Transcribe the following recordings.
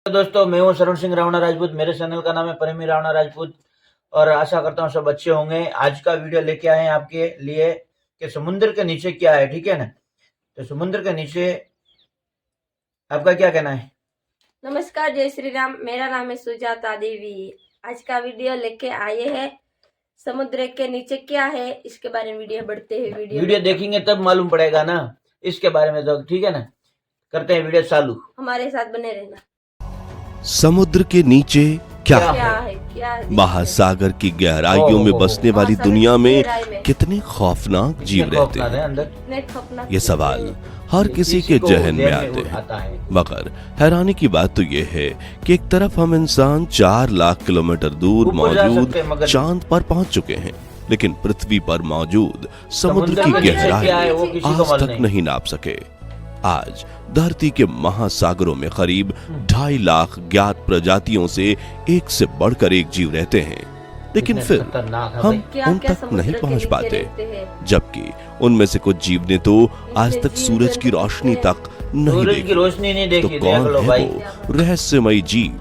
तो दोस्तों मैं हूं शरण सिंह रावणा राजपूत। मेरे चैनल का नाम है प्रेमी रावणा राजपूत और आशा करता हूं सब अच्छे होंगे। आज का वीडियो लेके आए हैं आपके लिए कि समुद्र के नीचे क्या है, ठीक है ना। तो समुद्र के नीचे आपका क्या कहना है? नमस्कार, जय श्री राम। मेरा नाम है सुजाता देवी। आज का वीडियो लेके आए हैं समुद्र के नीचे क्या है, इसके बारे में वीडियो बढ़ते हैं। वीडियो देखेंगे तब मालूम पड़ेगा ना इसके बारे में, तो ठीक है ना। करते हैं वीडियो चालू, हमारे साथ बने रहना। समुद्र के नीचे क्या है? महासागर की गहराइयों में बसने वाली दुनिया में कितने खौफनाक जीव रहते हैं, ये सवाल हर किसी के जहन में आते हैं। मगर हैरानी की बात तो ये है कि एक तरफ हम इंसान 4 लाख किलोमीटर दूर मौजूद चांद पर पहुंच चुके हैं, लेकिन पृथ्वी पर मौजूद समुद्र की गहराई आज तक नहीं नाप सके। आज धरती के महासागरों में करीब 2.5 लाख ज्ञात प्रजातियों से एक से बढ़कर एक जीव रहते हैं, लेकिन फिर हम उन तक नहीं पहुंच पाते। जबकि उनमें से कुछ जीव ने तो आज तक सूरज की रोशनी तक नहीं देखी। तो कौन है वो रहस्यमयी जीव?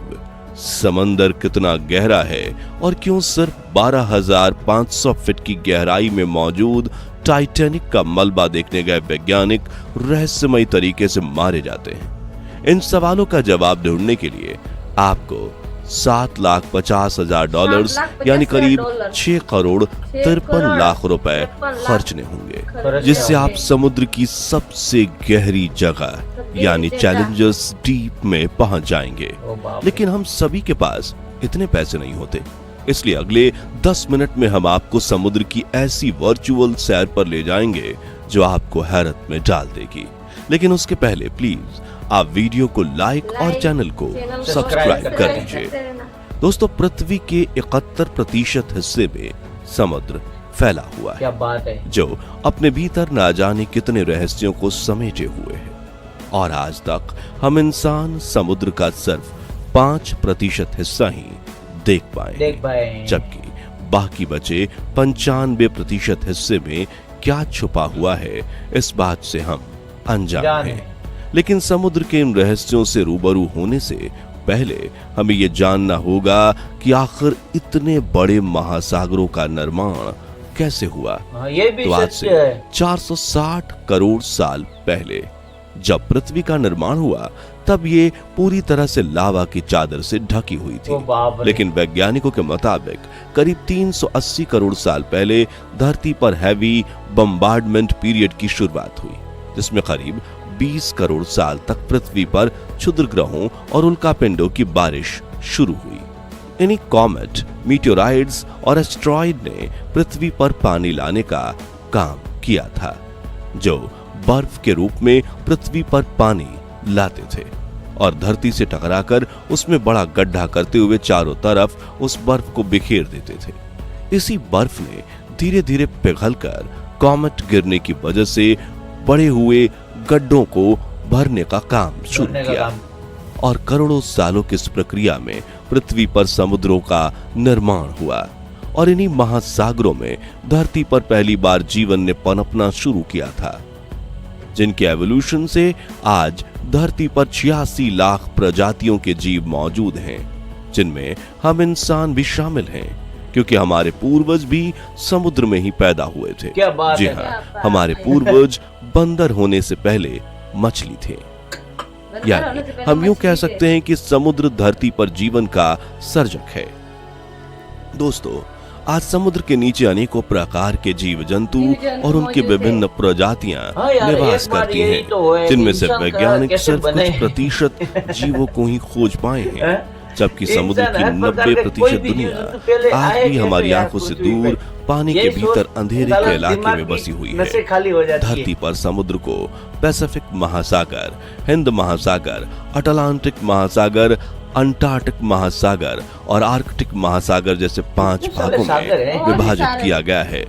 समंदर कितना गहरा है और क्यों सिर्फ 12,500 फीट की गहराई में मौजूद टाइटैनिक का मलबा देखने गए वैज्ञानिक रहस्यमयी तरीके से मारे जाते हैं? इन सवालों का जवाब ढूंढने के लिए आपको $7,50,000 यानी करीब 6 करोड़ 53 लाख रुपए खर्चने होंगे, जिससे आप समुद्र की सबसे गहरी जगह यानी चैलेंजर्स डीप में पहुंच जाएंगे। लेकिन हम सभी के पास इतने पैसे नहीं होते, इसलिए अगले 10 मिनट में हम आपको समुद्र की ऐसी वर्चुअल सैर पर ले जाएंगे जो आपको हैरत में डाल देगी। लेकिन उसके पहले प्लीज आप वीडियो को लाइक और चैनल को सब्सक्राइब कर दीजिए। दोस्तों, पृथ्वी के 71% हिस्से में समुद्र फैला हुआ है, क्या बात है, जो अपने भीतर ना जाने कितने रहस्यों को समेटे हुए है। और आज तक हम इंसान समुद्र का सिर्फ 5% हिस्सा ही देख पाए, जबकि बाकी बचे 95% हिस्से में क्या छुपा हुआ है, इस बात से हम अनजान हैं। लेकिन समुद्र के इन रहस्यों से रूबरू होने से पहले हमें यह जानना होगा कि आखिर इतने बड़े महासागरों का निर्माण कैसे हुआ। तो आज से 460 करोड़ साल पहले जब पृथ्वी का निर्माण हुआ, तब ये पूरी तरह से लावा की चादर से ढकी हुई थी। लेकिन वैज्ञानिकों के मुताबिक करीब 380 करोड़ साल पहले धरती पर हैवी बम्बार्डमेंट पीरियड की शुरुआत हुई, जिसमें करीब 20 करोड़ साल तक पृथ्वी पर क्षुद्र ग्रहों और उल्कापिंडों की बारिश शुरू हुई। इन्हीं कॉमेट, मीटियोराइड्स और एस्ट्रॉइड ने पृथ्वी पर पानी लाने का काम किया था, जो बर्फ के रूप में पृथ्वी पर पानी लाते थे और धरती से टकराकर उसमें बड़ा गड्ढा करते हुए चारों तरफ उस बर्फ को बिखेर देते थे। इसी बर्फ ने धीरे धीरे पिघलकर कॉमेट गिरने की वजह से बड़े हुए गड्ढों को भरने का काम शुरू किया और करोड़ों सालों की इस प्रक्रिया में पृथ्वी पर समुद्रों का निर्माण हुआ। और इन्हीं महासागरों में धरती पर पहली बार जीवन ने पनपना शुरू किया था, जिनके एवोल्यूशन से आज धरती पर 86 लाख प्रजातियों के जीव मौजूद हैं, जिनमें हम इंसान भी शामिल हैं, क्योंकि हमारे पूर्वज भी समुद्र में ही पैदा हुए थे। जी हाँ, हमारे पूर्वज बंदर होने से पहले मछली थे। यानी हम यूं कह सकते हैं कि समुद्र धरती पर जीवन का सर्जक है। दोस्तों, आज समुद्र के नीचे अनेकों प्रकार के जीव जंतु और उनकी विभिन्न प्रजातियां निवास करती हैं, जिनमें से वैज्ञानिक सिर्फ कुछ प्रतिशत जीवों को ही खोज पाए हैं, जबकि समुद्र की 90% दुनिया आज भी हमारी आंखों से दूर पानी के भीतर अंधेरे के इलाके में बसी हुई है। धरती पर समुद्र को पैसिफिक महासागर, हिंद महासागर, अटलांटिक महासागर, अंटार्कटिक महासागर और आर्कटिक महासागर जैसे 5 भागों में विभाजित किया गया है,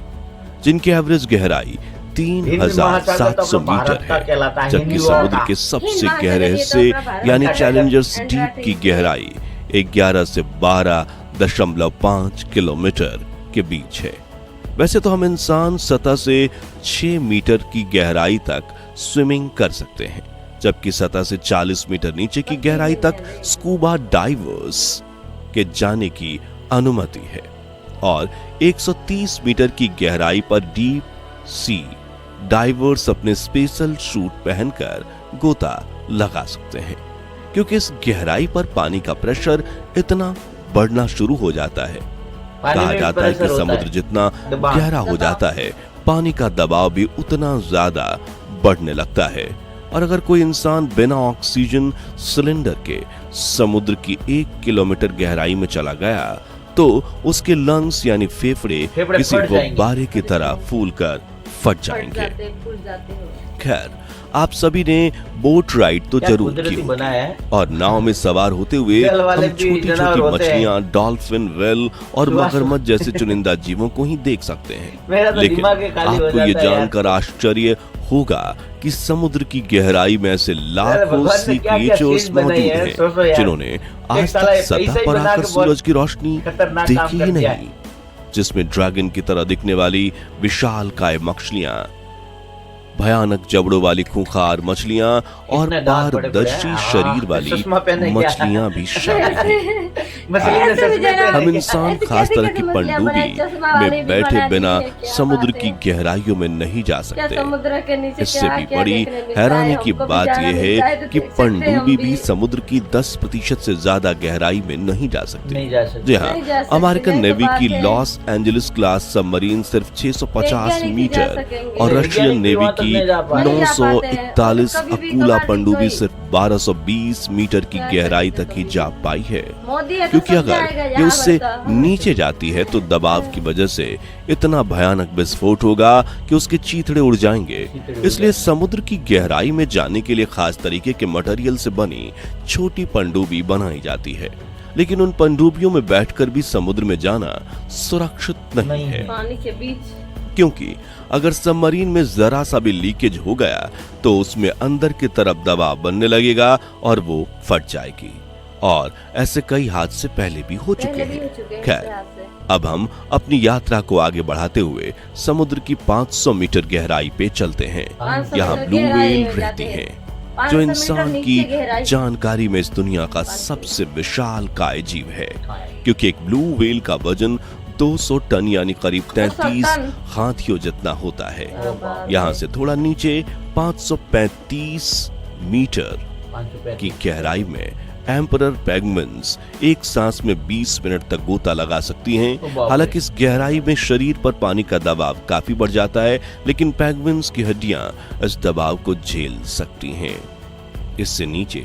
जिनकी एवरेज गहराई 3,700 मीटर है, जबकि समुद्र के सबसे गहरे हिस्से यानी चैलेंजर्स डीप की गहराई 11 से 12.5 किलोमीटर के बीच है। वैसे तो हम इंसान सतह से 6 मीटर की गहराई तक स्विमिंग कर सकते हैं, जबकि सतह से 40 मीटर नीचे की गहराई तक स्कूबा डाइवर्स के जाने की अनुमति है और 130 मीटर की गहराई पर डीप सी डाइवर्स अपने स्पेशल सूट पहनकर गोता लगा सकते हैं, क्योंकि इस गहराई पर पानी का प्रेशर इतना बढ़ना शुरू हो जाता है। कहा जाता है कि समुद्र जितना गहरा हो जाता है, पानी का दबाव भी उतना ज्यादा बढ़ने लगता है। और अगर कोई इंसान बिना ऑक्सीजन सिलेंडर के समुद्र की 1 किलोमीटर गहराई में चला गया तो उसके लंग्स यानी फेफड़े किसी गुब्बारे की तरह फूलकर फट जाएंगे। खैर, आप सभी ने बोट राइड तो जरूर की होगी और नाव में सवार होते हुए हम छोटी छोटी मछलियां, डॉल्फिन, व्हेल और मगरमच्छ जैसे चुनिंदा जीवों को ही देख सकते हैं। लेकिन आपको ये जानकर आश्चर्य होगा कि समुद्र की गहराई में ऐसे लाखों सी क्रिएचर्स मौजूद हैं जिन्होंने आज तक सतह पर आकर सूरज की रोशनी देखी ही नहीं, जिसमें ड्रैगन की तरह दिखने वाली विशालकाय मछलियां, भयानक जबड़ों वाली खूंखार मछलियां और पारदर्शी शरीर वाली मछलियां भी शामिल हैं। हम इंसान खास तरह की पनडुब्बी में बैठे बिना समुद्र की गहराइयों में नहीं जा सकते। इससे भी बड़ी हैरानी की बात यह है कि पनडुब्बी भी समुद्र की 10% से ज्यादा गहराई में नहीं जा सकते। जी हाँ, अमेरिकन नेवी की लॉस एंजलिस क्लास सबमरीन सिर्फ 650 मीटर और रशियन नेवी की 941 अकूला पनडुब्बी सिर्फ 1220 मीटर की गहराई तक ही जा पाई है, क्योंकि अगर ये उससे नीचे जाती है तो दबाव की वजह से इतना भयानक विस्फोट होगा कि उसके चीथड़े उड़ जाएंगे। इसलिए समुद्र की गहराई में जाने के लिए खास तरीके के मटेरियल से बनी छोटी पनडुब्बी बनाई जाती है, लेकिन उन पनडुब्बियों में बैठकर भी समुद्र में जाना सुरक्षित नहीं है, पानी के बीच, क्योंकि अगर सबमरीन में जरा सा भी लीकेज हो गया तो उसमें अंदर की तरफ दबाव बनने लगेगा और वो फट जाएगी। और ऐसे कई हादसे पहले भी हो चुके हैं। खैर, अब हम अपनी यात्रा को आगे बढ़ाते हुए समुद्र की 500 मीटर गहराई पे चलते हैं। यहाँ ब्लू व्हेल रहती हैं, जो इंसान की जानकारी में इस दुनिया का सबसे विशाल काय जीव है, क्योंकि एक ब्लू व्हेल का वजन 200 टन यानी करीब 33 हाथियों जितना होता है। यहाँ से थोड़ा नीचे 535 मीटर की गहराई में एम्परर पेंगुइन्स एक सांस में 20 मिनट तक गोता लगा सकती हैं। हालांकि इस गहराई में शरीर पर पानी का दबाव काफी बढ़ जाता है, लेकिन पेंगुइन्स की हड्डियां इस दबाव को झेल सकती हैं। इससे नीचे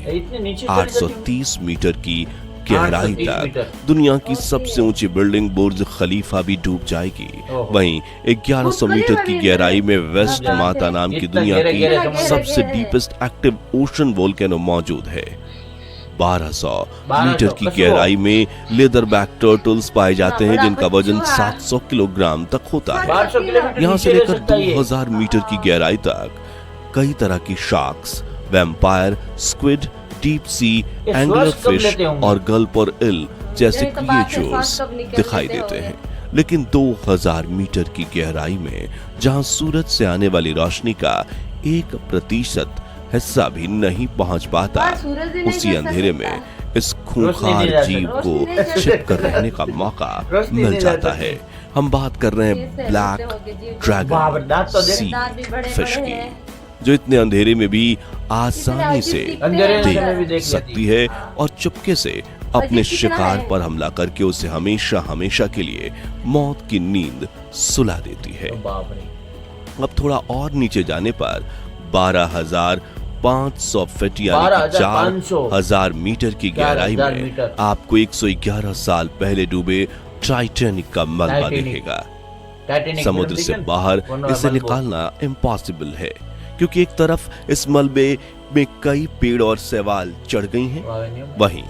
830 मीटर की गहराई तक दुनिया की सबसे ऊंची बिल्डिंग बुर्ज खलीफा भी डूब जाएगी। वहीं 1100 मीटर की गहराई में वेस्ट माता नाम की दुनिया की सबसे डीपेस्ट एक्टिव ओशन वोल्केनो मौजूद है। 1200 मीटर की गहराई में लेदरबैक टर्टल्स पाए जाते हैं, जिनका वजन 700 किलोग्राम तक होता है। यहाँ से लेकर 2000 मीटर की गहराई तक कई तरह की sharks, vampire, squid, deep sea, angler fish और गल्प और इल जैसे क्रिएचर्स दिखाई देते हैं। लेकिन 2000 मीटर की गहराई में जहां सूरज से आने वाली रोशनी का 1% हिस्सा भी नहीं पहुंच पाता, उसी अंधेरे में इस खूंखार जीव को छिपकर रहने का मौका मिल जाता है। हम बात कर रहे हैं ब्लैक ड्रैगन सी फिश की, जो इतने अंधेरे में भी आसानी से देख सकती है और चुपके से अपने शिकार पर हमला करके उसे हमेशा हमेशा के लिए मौत की नींद सुला देती है। अब थोड़ा और नीचे जाने पर 12,500 फीट यानी 4,000 मीटर की गहराई में आपको 111 साल पहले डूबे टाइटैनिक का मलबा दिखेगा। समुद्र से बाहर इसे निकालना इम्पॉसिबल है, क्योंकि एक तरफ इस मलबे में कई पेड़ और शैवाल चढ़ गई हैं, वहीं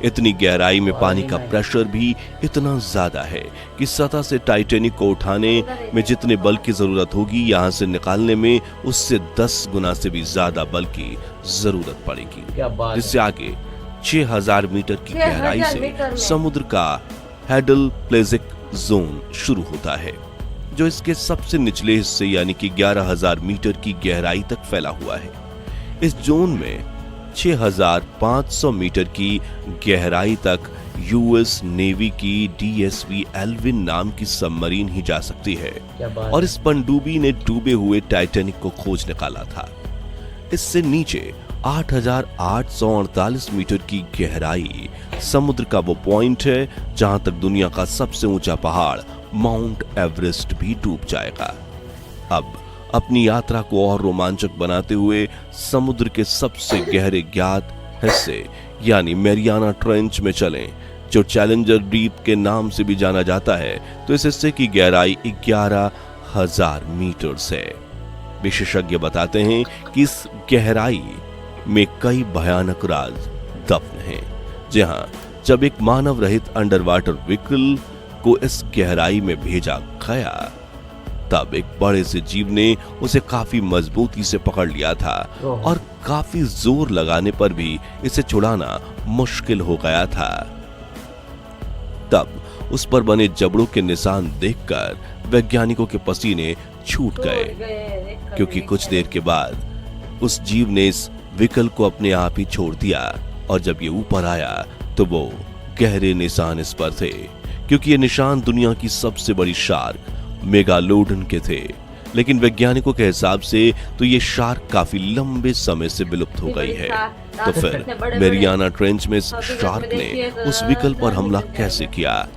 इतनी गहराई में पानी का प्रेशर भी इतना ज्यादा है कि सतह से टाइटैनिक को उठाने में जितने बल की जरूरत होगी, यहाँ से निकालने में उससे 10 गुना से भी ज्यादा बल की जरूरत पड़ेगी। जिससे आगे 6000 मीटर की गहराई से समुद्र का हैडल प्लेजिक जोन शुरू होता है, जो इसके सबसे निचले हिस्से यानी कि 11,000 मीटर की गहराई तक फैला हुआ है। इस जोन में 6,500 मीटर की गहराई तक यूएस नेवी की डीएसवी एल्विन नाम की सबमरीन ही जा सकती है। क्या बात और इस पनडुब्बी ने डूबे हुए टाइटैनिक को खोज निकाला था। इससे नीचे 8,848 मीटर की गहराई समुद्र का वो पॉइंट है जहां तक दुनिया का सबसे ऊंचा पहाड़ माउंट एवरेस्ट भी डूब जाएगा। अब अपनी यात्रा को और रोमांचक बनाते हुए समुद्र के सबसे गहरे ज्ञात हिस्से यानी मैरियाना ट्रेंच में चलें, जो चैलेंजर डीप के नाम से भी जाना जाता है। तो इस हिस्से की गहराई 11,000 मीटर है। विशेषज्ञ बताते हैं कि इस गहराई में कई भयानक राज दफन हैं। जहां जब एक मानव रहित अंडर वाटर व्हीकल को इस गहराई में भेजा गया, तब एक बड़े से जीव ने उसे काफी मजबूती से पकड़ लिया था और काफी जोर लगाने पर भी इसे छुड़ाना मुश्किल हो गया था। तब उस पर बने जबड़ों के निशान देखकर वैज्ञानिकों के पसीने छूट गए, क्योंकि कुछ देर के बाद उस जीव ने इस व्हीकल को अपने आप ही छोड़ दिया। और जब ये ऊपर आया तो वो गहरे निशान इस पर थे, क्योंकि ये निशान दुनिया की सबसे बड़ी शार्क मेगालोडन के थे। लेकिन वैज्ञानिकों के हिसाब से तो ये शार्क काफी लंबे समय से विलुप्त हो गई है। तो फिर मैरियाना ट्रेंच में इस शार्क ने उस व्हीकल पर हमला कैसे किया?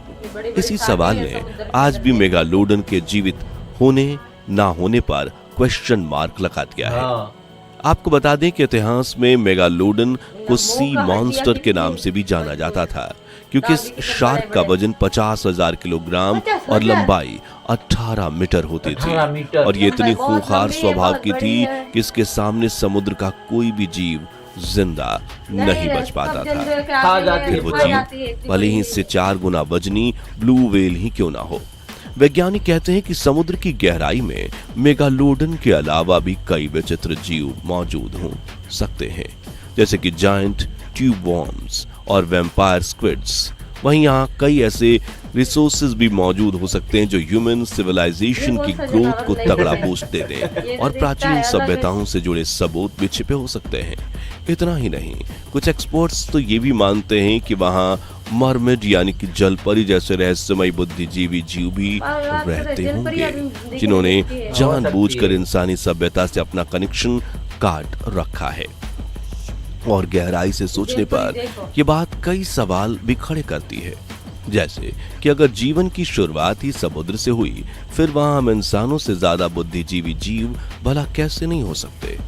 इसी सवाल ने आज भी मेगालोडन के जीवित होने ना होने पर क्वेश्चन मार्क लगा दिया है। आपको बता दें कि इतिहास में मेगालोडन को सी मॉन्स्टर के नाम से भी जाना जाता था, क्योंकि इस शार्क का वजन 50,000 किलोग्राम और लंबाई 18 मीटर होती थी। और ये इतनी खूंखार स्वभाव की थी कि इसके सामने समुद्र का कोई भी जीव जिंदा नहीं बच पाता था। फिर वो जीव भले ही इससे 4 गुना वजनी ब्लू व्हेल ही क्यों ना हो। वैज्ञानिक कहते हैं कि समुद्र की गहराई में मेगालोडन के अलावा भी कई विचित्र जीव मौजूद हो सकते हैं, जैसे कि जायंट ट्यूब वॉर्म्स और वैम्पायर स्क्विड्स। वहीं यहाँ कई ऐसे रिसोर्सेज भी मौजूद हो सकते हैं जो ह्यूमन सिविलाइजेशन की ग्रोथ को तगड़ा बूस्ट दे दें, और प्राचीन सभ्यताओं से जुड़े सबूत भी छिपे हो सकते हैं। इतना ही नहीं, कुछ एक्सपर्ट्स तो ये भी मानते हैं कि वहाँ मरमेड यानी कि जलपरी जैसे रहस्यमय बुद्धिजीवी जीव भी रहते होंगे, जिन्होंने जानबूझकर इंसानी सभ्यता से अपना कनेक्शन काट रखा है। और गहराई से सोचने पर यह बात कई सवाल भी खड़े करती है, जैसे कि अगर जीवन की शुरुआत ही समुद्र से हुई, फिर वहां हम इंसानों से ज्यादा बुद्धिजीवी जीव भला कैसे नहीं हो सकते?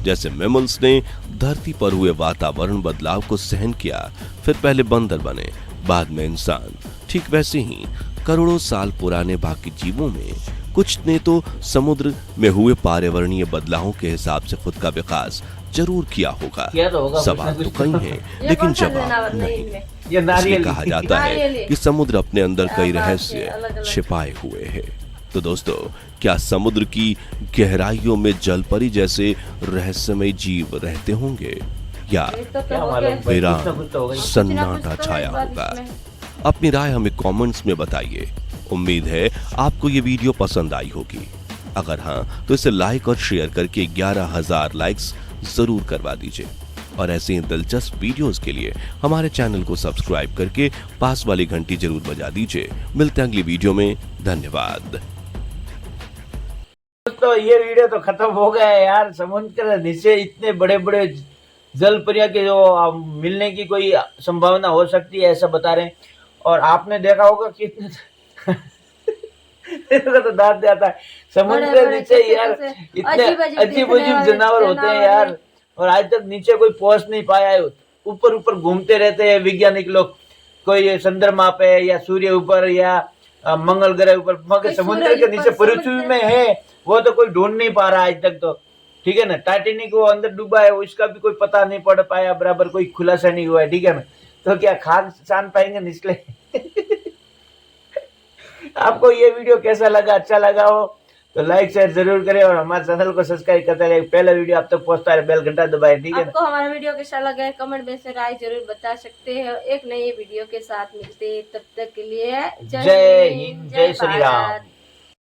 जैसे मैमल्स ने धरती पर हुए वातावरण बदलाव को सहन किया, फिर पहले बंदर बने, बाद में इंसान, ठीक वैसे ही करोड़ों साल पुराने बाकी जीवों में कुछ ने तो समुद्र में हुए पर्यावरणीय बदलावों के हिसाब से खुद का विकास जरूर किया होगा। सवाल तो कई हैं, लेकिन जवाब नहीं। इसलिए कहा जाता है कि समुद्र अपने अंदर कई रहस्य छिपाए हुए है। तो दोस्तों, क्या समुद्र की गहराइयों में जलपरी जैसे रहस्यमय जीव रहते होंगे, या वीरान सन्नाटा छाया होगा? अपनी राय हमें कमेंट्स में बताइए। उम्मीद है आपको ये वीडियो पसंद आई होगी। अगर हाँ, तो इसे लाइक और शेयर करके 11,000 लाइक्स जरूर करवा दीजिए। और ऐसे ही दिलचस्प वीडियोस के लिए हमारे चैनल को सब्सक्राइब करके पास वाली घंटी जरूर बजा दीजिए। मिलते हैं अगली वीडियो में। धन्यवाद। तो ये वीडियो तो खत्म हो गया है यार। समुद्र के नीचे इतने बड़े बड़े जल परियां के जो मिलने की कोई संभावना हो सकती है, ऐसा बता रहे हैं। और आपने देखा होगा कि तो दांत जाता है समुद्र के नीचे यार, इतने अजीब अजीब जानवर होते हैं यार। और आज तक नीचे कोई पहुंच नहीं पाया है। ऊपर ऊपर घूमते रहते हैं वैज्ञानिक लोग, कोई चंद्रमा पे या सूर्य ऊपर या मंगल ग्रह ऊपर, मगर समुद्र के नीचे पृथ्वी में है वो तो कोई ढूंढ नहीं पा रहा आज तक। तो ठीक है ना, टाइटैनिक वो अंदर डूबा है, उसका भी कोई पता नहीं पड़ पाया, बराबर कोई खुलासा नहीं हुआ है। ठीक है ना, तो क्या खान जान पाएंगे निचले। आपको ये वीडियो कैसा लगा? अच्छा लगा हो तो लाइक शेयर जरूर करें और हमारे चैनल को सब्सक्राइब करते रहे। पहला वीडियो आप तक पहुंचता है, बेल घंटा दबाए। ठीक है, आपको हमारा वीडियो कैसा लगा है कमेंट में से राय जरूर बता सकते हैं। एक नई वीडियो के साथ मिलते हैं, तब तक के लिए जय हिंद, जय श्री राम।